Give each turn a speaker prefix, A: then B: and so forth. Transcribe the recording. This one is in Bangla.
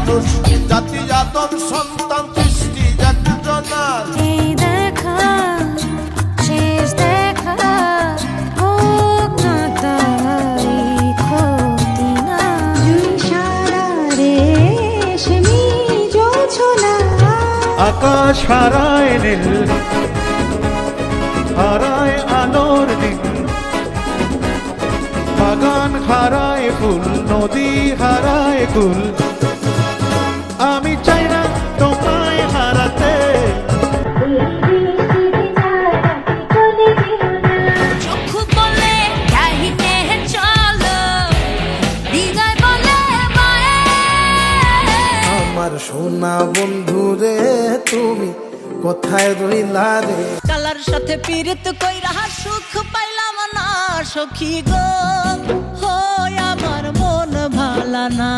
A: মানুষ জাতি জাতন সন্তান সৃষ্টি একজনার।
B: এই দেখা শেষ দেখা হোক না তাই ক্ষতি না। সারা রেশমি জোছনা
C: আকাশ হারায় নীল, হারায় আলোর দিন, বাগান হারায় ফুল, নদী হারায় কুল। আমি চাই না তোমায় হারাতে।
B: চোখ বলে কাহিনে চলো, হৃদয় বলে মায়ে।
A: আমার সোনা বন্ধু রে তুমি কোথায় রইলা রে?
D: কালার সাথে পীড়িত কইরা সুখ পাইলাম না সখী গো, হয় আমার মন ভালা না।